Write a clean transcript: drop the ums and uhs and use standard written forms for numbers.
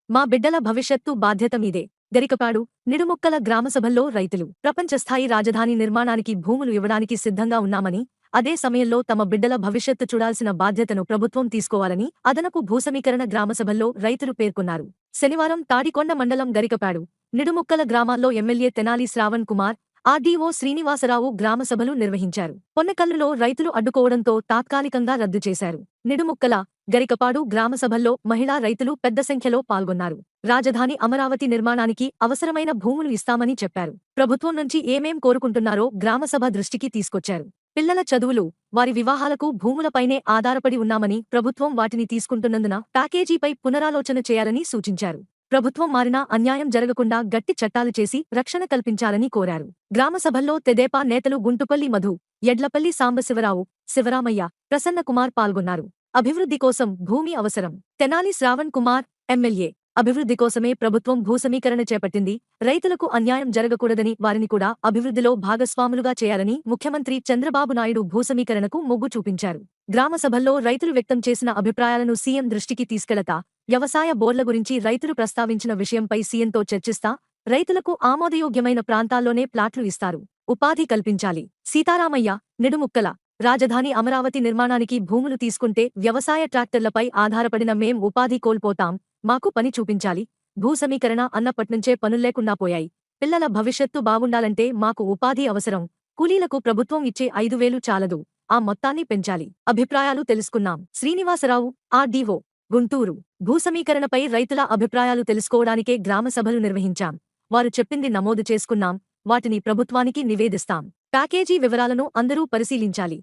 మా బిడ్డల భవిష్యత్తు బాధ్యత మీదే. గరికపాడు, నిడుముక్కల గ్రామసభల్లో రైతులు ప్రపంచస్థాయి రాజధాని నిర్మాణానికి భూములు ఇవ్వడానికి సిద్ధంగా ఉన్నామని, అదే సమయంలో తమ బిడ్డల భవిష్యత్తు చూడాల్సిన బాధ్యతను ప్రభుత్వం తీసుకోవాలని అదనపు భూసమీకరణ గ్రామసభల్లో రైతులు పేర్కొన్నారు. శనివారం తాడికొండ మండలం గరికపాడు, నిడుముక్కల గ్రామాల్లో ఎమ్మెల్యే తెనాలి శ్రావణ్ కుమార్, ఆర్డీఓ శ్రీనివాసరావు గ్రామసభలు నిర్వహించారు. పొన్నకల్లులో రైతులు అడ్డుకోవడంతో తాత్కాలికంగా రద్దు చేశారు. నిడుముక్కల, గరికపాడు గ్రామసభల్లో మహిళా రైతులు పెద్ద సంఖ్యలో పాల్గొన్నారు. రాజధాని అమరావతి నిర్మాణానికి అవసరమైన భూములు ఇస్తామని చెప్పారు. ప్రభుత్వం నుంచి ఏమేం కోరుకుంటున్నారో గ్రామసభ దృష్టికి తీసుకొచ్చారు. పిల్లల చదువులు, వారి వివాహాలకు భూములపైనే ఆధారపడి ఉన్నామని, ప్రభుత్వం వాటిని తీసుకుంటున్నందున ప్యాకేజీపై పునరాలోచన చేయాలని సూచించారు. ప్రభుత్వం మారినా అన్యాయం జరగకుండా గట్టి చట్టాలు చేసి రక్షణ కల్పించాలని కోరారు. గ్రామసభల్లో తెదేపా నేతలు గుంటుపల్లి మధు, యడ్లపల్లి సాంబశివరావు, శివరామయ్య, ప్రసన్నకుమార్ పాల్గొన్నారు. అభివృద్ధి కోసం భూమి అవసరం. తెనాలి శ్రావణ్ కుమార్, ఎమ్మెల్యే. అభివృద్ధి కోసమే ప్రభుత్వం భూసమీకరణ చేపట్టింది. రైతులకు అన్యాయం జరగకూడదని, వారిని కూడా అభివృద్ధిలో భాగస్వాములుగా చేయాలని ముఖ్యమంత్రి చంద్రబాబు నాయుడు భూసమీకరణకు మొగ్గు చూపించారు. గ్రామసభల్లో రైతులు వ్యక్తం చేసిన అభిప్రాయాలను సీఎం దృష్టికి తీసుకెళతా, వ్యవసాయ బోర్ల గురించి రైతులు ప్రస్తావించిన విషయంపై సీఎంతో చర్చిస్తా, రైతులకు ఆమోదయోగ్యమైన ప్రాంతాల్లోనే ప్లాట్లు ఇస్తారు. ఉపాధి కల్పించాలి. సీతారామయ్య, నిడుముక్కల. రాజధాని అమరావతి నిర్మాణానికి భూములు తీసుకుంటే వ్యవసాయ ట్రాక్టర్లపై ఆధారపడిన మేం ఉపాధి కోల్పోతాం. మాకు పని చూపించాలి. భూసమీకరణ అన్నప్పట్నుంచే పనుల్లేకుండా పోయాయి. పిల్లల భవిష్యత్తు బాగుండాలంటే మాకు ఉపాధి అవసరం. కూలీలకు ప్రభుత్వం ఇచ్చే 5,000 చాలదు. ఆ మొత్తాన్ని పెంచాలి. అభిప్రాయాలు తెలుసుకున్నాం. శ్రీనివాసరావు, ఆర్డీఓ, గుంటూరు. భూసమీకరణపై రైతుల అభిప్రాయాలు తెలుసుకోవడానికే గ్రామసభలు నిర్వహించాం. వారు చెప్పింది నమోదు చేసుకున్నాం. వాటిని ప్రభుత్వానికి నివేదిస్తాం. ప్యాకేజీ వివరాలను అందరూ పరిశీలించాలి.